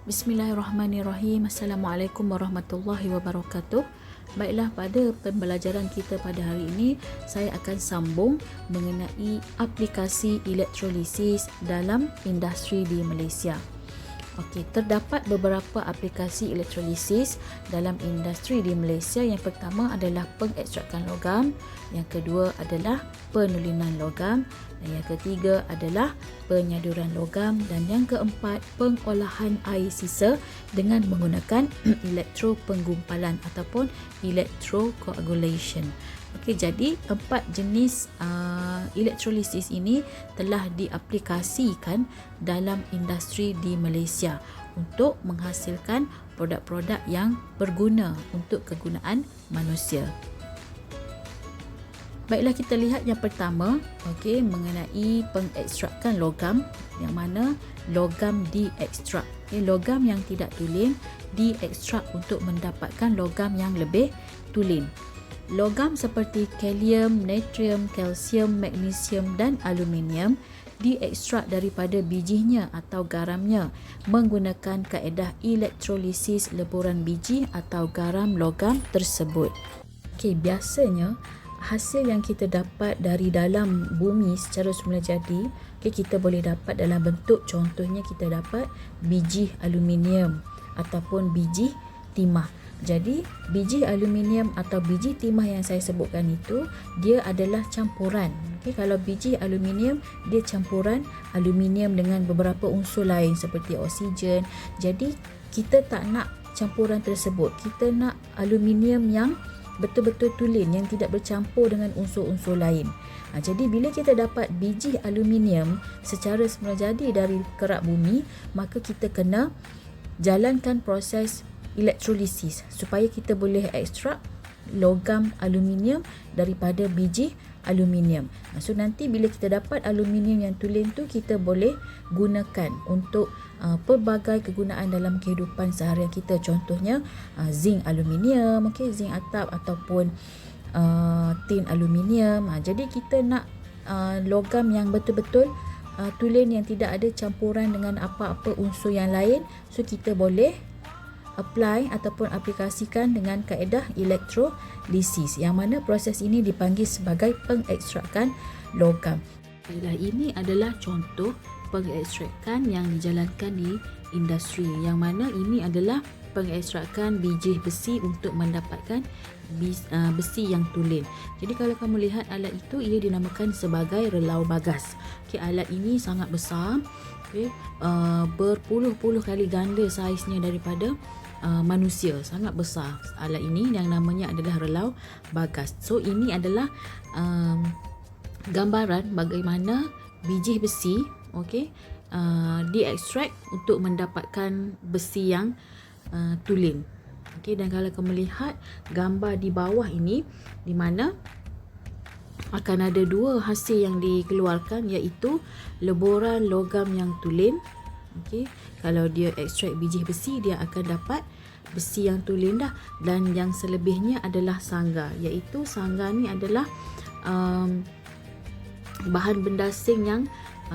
Bismillahirrahmanirrahim. Assalamualaikum warahmatullahi wabarakatuh. Baiklah, pada pembelajaran kita pada hari ini, saya akan sambung mengenai aplikasi elektrolisis dalam industri di Malaysia. Okey, terdapat beberapa aplikasi elektrolisis dalam industri di Malaysia. Yang pertama adalah pengekstrakan logam, yang kedua adalah penulinan logam, dan yang ketiga adalah penyaduran logam, dan yang keempat pengolahan air sisa dengan menggunakan elektropenggumpalan ataupun electrocoagulation. Okey, jadi 4 jenis elektrolisis ini telah diaplikasikan dalam industri di Malaysia untuk menghasilkan produk-produk yang berguna untuk kegunaan manusia. Baiklah, kita lihat yang pertama, okey, mengenai pengekstrakan logam, yang mana logam diekstrak. Okay, logam yang tidak tulen diekstrak untuk mendapatkan logam yang lebih tulen. Logam seperti kalium, natrium, kalsium, magnesium dan aluminium diekstrak daripada bijinya atau garamnya menggunakan kaedah elektrolisis leburan biji atau garam logam tersebut. Okey, biasanya hasil yang kita dapat dari dalam bumi secara semula jadi, kita boleh dapat dalam bentuk, contohnya kita dapat biji aluminium ataupun biji timah. Jadi biji aluminium atau biji timah yang saya sebutkan itu, dia adalah campuran. Kalau biji aluminium, dia campuran aluminium dengan beberapa unsur lain seperti oksigen. Jadi kita tak nak campuran tersebut. Kita nak aluminium yang betul-betul tulen, yang tidak bercampur dengan unsur-unsur lain. Jadi bila kita dapat biji aluminium secara semula jadi dari kerak bumi, maka kita kena jalankan proses elektrolisis supaya kita boleh ekstrak logam aluminium daripada biji aluminium. So nanti bila kita dapat aluminium yang tulen tu, kita boleh gunakan untuk pelbagai kegunaan dalam kehidupan seharian kita. Contohnya zinc aluminium, zinc atap ataupun tin aluminium. Jadi kita nak logam yang betul-betul tulen, yang tidak ada campuran dengan apa-apa unsur yang lain. So kita boleh apply ataupun aplikasikan dengan kaedah elektrolisis, yang mana proses ini dipanggil sebagai pengekstrakan logam. Ini adalah contoh pengekstrakan yang dijalankan di industri, yang mana ini adalah pengekstrakan biji besi untuk mendapatkan besi yang tulen. Jadi kalau kamu lihat alat itu, ia dinamakan sebagai relau bagas. Alat ini sangat besar, berpuluh-puluh kali ganda saiznya daripada manusia. Sangat besar alat ini, yang namanya adalah relau bagas. So ini adalah gambaran bagaimana biji besi diekstrak untuk mendapatkan besi yang tulen. Dan kalau kamu lihat gambar di bawah ini, di mana akan ada dua hasil yang dikeluarkan, iaitu leburan logam yang tulen. Kalau dia ekstrak biji besi, dia akan dapat besi yang tulen dah. Dan yang selebihnya adalah sangga, iaitu sangga ni adalah bahan benda asing yang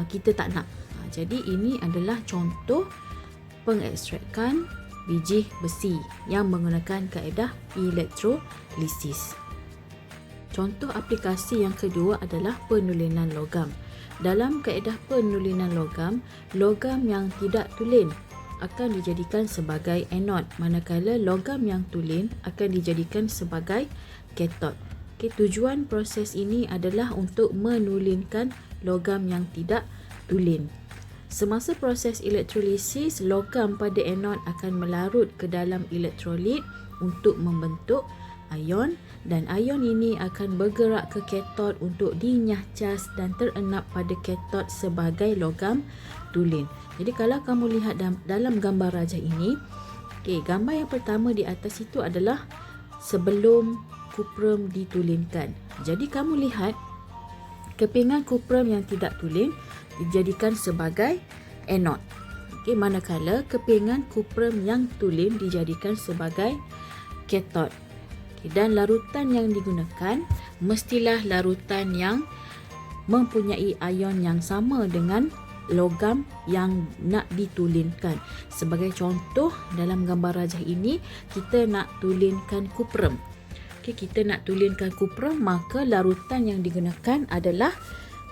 kita tak nak. Jadi ini adalah contoh pengekstrakan biji besi yang menggunakan kaedah elektrolisis. Contoh aplikasi yang kedua adalah penulinan logam. Dalam kaedah penulinan logam, logam yang tidak tulen akan dijadikan sebagai anod, manakala logam yang tulen akan dijadikan sebagai kathod. Tujuan proses ini adalah untuk menulenkan logam yang tidak tulen. Semasa proses elektrolisis, logam pada anod akan melarut ke dalam elektrolit untuk membentuk ion, dan ion ini akan bergerak ke kathod untuk dinyahcas dan terenap pada kathod sebagai logam tulen. Jadi kalau kamu lihat dalam gambar rajah ini, gambar yang pertama di atas itu adalah sebelum kuprum ditulenkan. Jadi kamu lihat kepingan kuprum yang tidak tulen dijadikan sebagai anod, manakala kepingan kuprum yang tulen dijadikan sebagai kathod. Dan larutan yang digunakan mestilah larutan yang mempunyai ion yang sama dengan logam yang nak ditulinkan. Sebagai contoh, dalam gambar rajah ini kita nak tulinkan kuprum. Okey, kita nak tulinkan kuprum, maka larutan yang digunakan adalah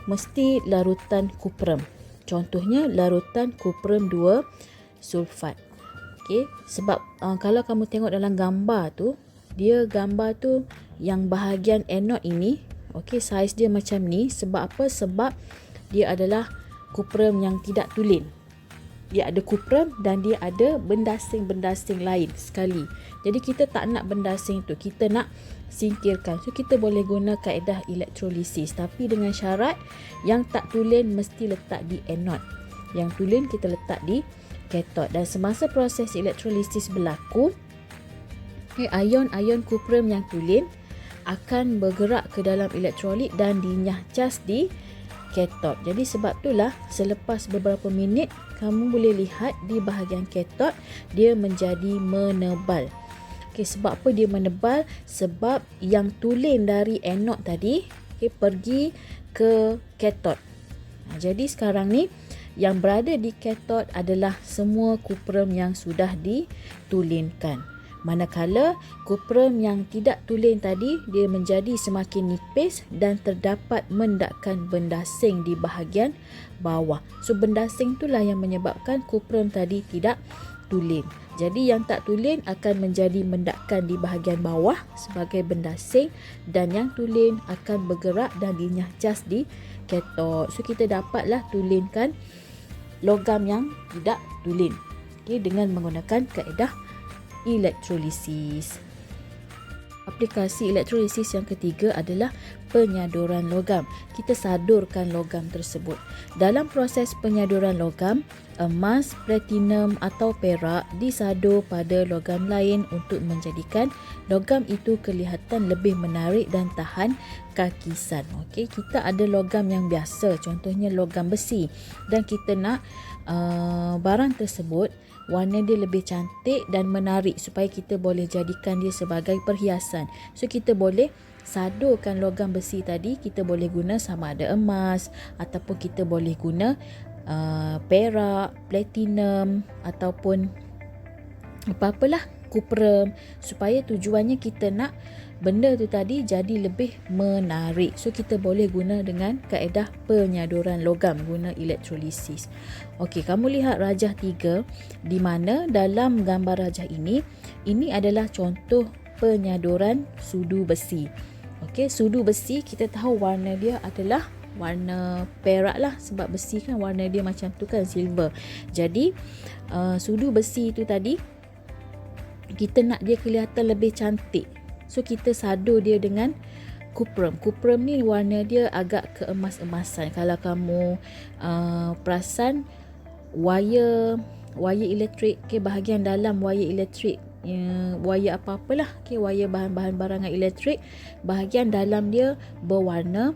mesti larutan kuprum. Contohnya larutan kuprum 2 sulfat. Okey, sebab kalau kamu tengok dalam gambar tu, dia gambar tu yang bahagian anode ini, okey, saiz dia macam ni. Sebab apa? Sebab dia adalah kuprum yang tidak tulen. Dia ada kuprum dan dia ada bendasing-bendasing lain sekali. Jadi kita tak nak bendasing tu, kita nak singkirkan. So kita boleh guna kaedah elektrolisis, tapi dengan syarat yang tak tulen mesti letak di anode, yang tulen kita letak di kathod. Dan semasa proses elektrolisis berlaku, ion-ion kuprum yang tulen akan bergerak ke dalam elektrolit dan dinyah cas di kathod. Jadi sebab itulah selepas beberapa minit kamu boleh lihat di bahagian kathod dia menjadi menebal. Okey, sebab apa dia menebal? Sebab yang tulen dari anode tadi pergi ke kathod. Jadi sekarang ni yang berada di kathod adalah semua kuprum yang sudah ditulenkan. Manakala kuprum yang tidak tulen tadi dia menjadi semakin nipis dan terdapat mendakan bendasing di bahagian bawah. So bendasing itulah yang menyebabkan kuprum tadi tidak tulen. Jadi yang tak tulen akan menjadi mendakan di bahagian bawah sebagai bendasing, dan yang tulen akan bergerak dan dinyah cas di kathod. So kita dapatlah tulenkan logam yang tidak tulen, okay, dengan menggunakan kaedah elektrolisis. Aplikasi elektrolisis yang ketiga adalah penyaduran logam. Kita sadurkan logam tersebut. Dalam proses penyaduran logam, emas, platinum atau perak disadur pada logam lain untuk menjadikan logam itu kelihatan lebih menarik dan tahan kakisan. Okey, kita ada logam yang biasa, contohnya logam besi, dan kita nak barang tersebut warna dia lebih cantik dan menarik supaya kita boleh jadikan dia sebagai perhiasan. So kita boleh sadurkan logam besi tadi, kita boleh guna sama ada emas ataupun kita boleh guna perak, platinum ataupun apa-apalah, kuprum, supaya tujuannya kita nak benda tu tadi jadi lebih menarik. So kita boleh guna dengan kaedah penyaduran logam guna elektrolisis. Okey, kamu lihat rajah 3 di mana dalam gambar rajah ini adalah contoh penyaduran sudu besi. Okey, sudu besi kita tahu warna dia adalah warna perak lah, sebab besi kan warna dia macam tu kan, silver. Jadi sudu besi itu tadi kita nak dia kelihatan lebih cantik. So kita sadur dia dengan kuprum. Kuprum ni warna dia agak keemas-emasan. Kalau kamu perasan wire elektrik, okay, bahagian dalam wire elektrik, wire apa-apalah, okay, wire bahan-bahan barangan elektrik, bahagian dalam dia berwarna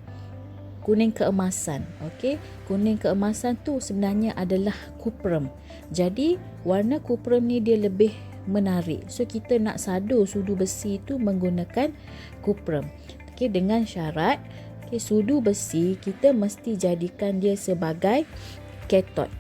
kuning keemasan. Okey, kuning keemasan tu sebenarnya adalah kuprum. Jadi warna kuprum ni dia lebih menarik. So kita nak sadur sudu besi itu menggunakan kuprum. Okey, dengan syarat, okey, sudu besi kita mesti jadikan dia sebagai kathod.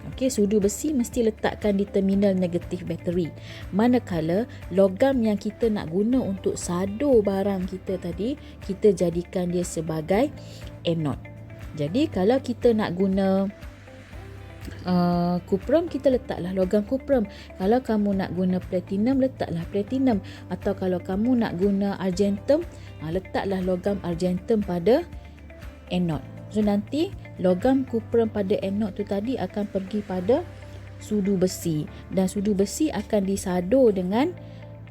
Okey, sudu besi mesti letakkan di terminal negatif bateri. Manakala logam yang kita nak guna untuk sadur barang kita tadi, kita jadikan dia sebagai anode. Jadi kalau kita nak guna kuprum, kita letaklah logam kuprum. Kalau kamu nak guna platinum, letaklah platinum. Atau kalau kamu nak guna argentum, letaklah logam argentum pada anode. So nanti logam kuprum pada anode tu tadi akan pergi pada sudu besi, dan sudu besi akan disadur dengan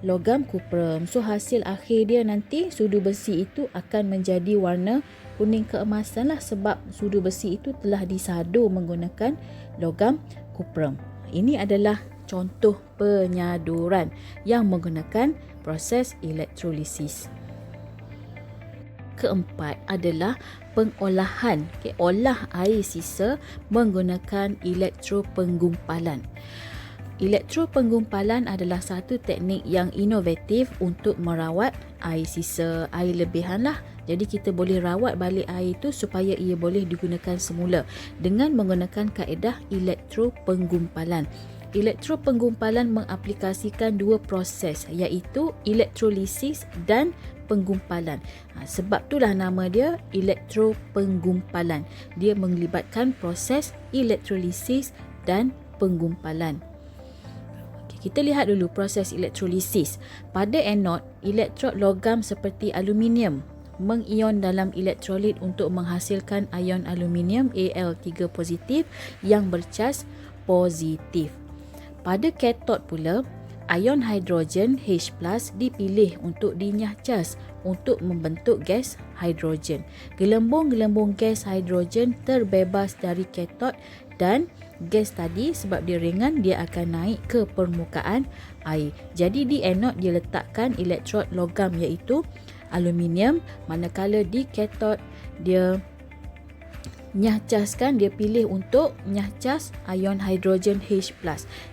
logam kuprum. So hasil akhir dia nanti sudu besi itu akan menjadi warna kuning keemasan lah, sebab sudu besi itu telah disadur menggunakan logam kuprum. Ini adalah contoh penyaduran yang menggunakan proses elektrolisis. Keempat adalah pengolahan, okay, olah air sisa menggunakan elektropenggumpalan. Elektropenggumpalan adalah satu teknik yang inovatif untuk merawat air sisa, air lebihan lah, Jadi kita boleh rawat balik air itu supaya ia boleh digunakan semula dengan menggunakan kaedah elektropenggumpalan. Elektropenggumpalan mengaplikasikan dua proses, iaitu elektrolisis dan penggumpalan. Sebab itulah nama dia elektropenggumpalan. Dia melibatkan proses elektrolisis dan penggumpalan. Kita lihat dulu proses elektrolisis. Pada anod, elektrod logam seperti aluminium mengion dalam elektrolit untuk menghasilkan ion aluminium Al3 positif yang bercas positif. Pada katod pula, ion hidrogen H+ dipilih untuk dinyah cas untuk membentuk gas hidrogen. Gelembung-gelembung gas hidrogen terbebas dari katod dan gas tadi sebab dia ringan, dia akan naik ke permukaan air. Jadi di anod dia letakkan elektrod logam iaitu aluminium, manakala di katod dia nyah caskan, dia pilih untuk nyah cas ion hidrogen H+.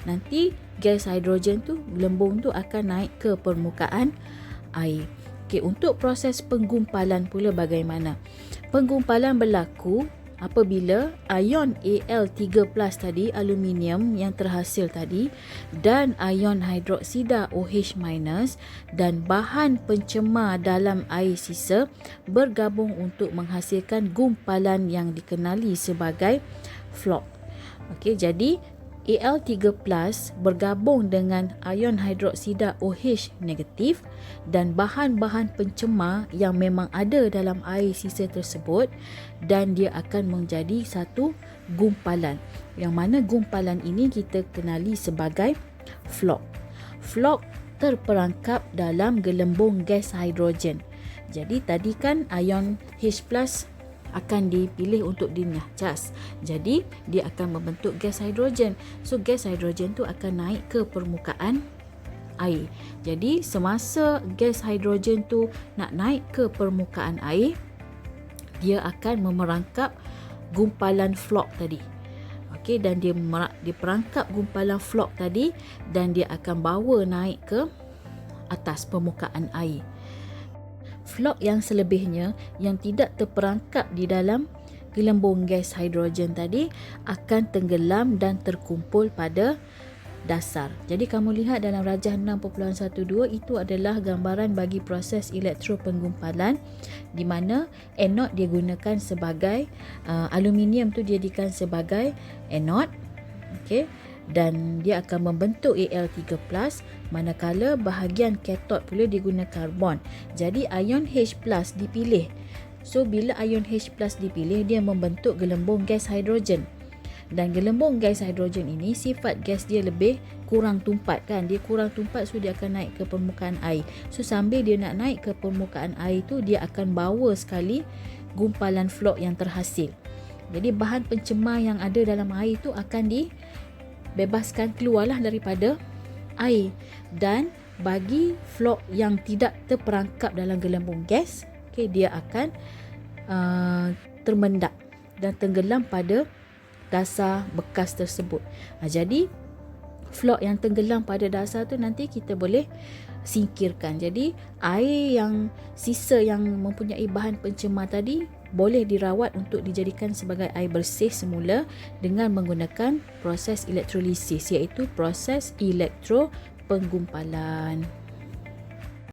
Nanti gas hidrogen tu, gelembung tu akan naik ke permukaan air. Okey, untuk proses penggumpalan pula bagaimana? Penggumpalan berlaku apabila ion Al3+ tadi, aluminium yang terhasil tadi, dan ion hidroksida OH- dan bahan pencemar dalam air sisa bergabung untuk menghasilkan gumpalan yang dikenali sebagai flok. Okey, jadi Al3+ bergabung dengan ion hidroksida OH- dan bahan-bahan pencemar yang memang ada dalam air sisa tersebut, dan dia akan menjadi satu gumpalan. Yang mana gumpalan ini kita kenali sebagai flok. Flok terperangkap dalam gelembung gas hidrogen. Jadi tadi kan ion H+ akan dipilih untuk dinyah cas. Jadi dia akan membentuk gas hidrogen. So gas hidrogen tu akan naik ke permukaan air. Jadi semasa gas hidrogen tu nak naik ke permukaan air, dia akan memerangkap gumpalan flok tadi. Okey, dan dia perangkap gumpalan flok tadi dan dia akan bawa naik ke atas permukaan air. Flok yang selebihnya yang tidak terperangkap di dalam gelembung gas hidrogen tadi akan tenggelam dan terkumpul pada dasar. Jadi kamu lihat dalam rajah 6.12 itu adalah gambaran bagi proses elektropenggumpalan, di mana anod dia gunakan sebagai aluminium tu dijadikan sebagai anod. Okey, dan dia akan membentuk Al3+, manakala bahagian katod pula diguna karbon. Jadi ion H+ dipilih. So bila ion H+ dipilih, dia membentuk gelembung gas hidrogen. Dan gelembung gas hidrogen ini sifat gas dia lebih kurang tumpat kan. Dia kurang tumpat, so dia akan naik ke permukaan air. So sambil dia nak naik ke permukaan air tu, dia akan bawa sekali gumpalan flok yang terhasil. Jadi bahan pencemar yang ada dalam air tu akan dibebaskan keluarlah daripada air, dan bagi flok yang tidak terperangkap dalam gelembung gas, okay, dia akan termendak dan tenggelam pada dasar bekas tersebut. Jadi flok yang tenggelam pada dasar tu nanti kita boleh singkirkan. Jadi air yang sisa yang mempunyai bahan pencemar tadi boleh dirawat untuk dijadikan sebagai air bersih semula dengan menggunakan proses elektrolisis, iaitu proses elektropenggumpalan.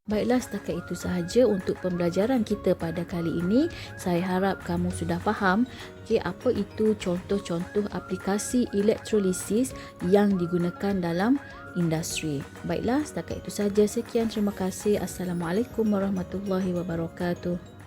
Baiklah, setakat itu sahaja untuk pembelajaran kita pada kali ini. Saya harap kamu sudah faham apa itu contoh-contoh aplikasi elektrolisis yang digunakan dalam industri. Baiklah, setakat itu sahaja. Sekian, terima kasih. Assalamualaikum warahmatullahi wabarakatuh.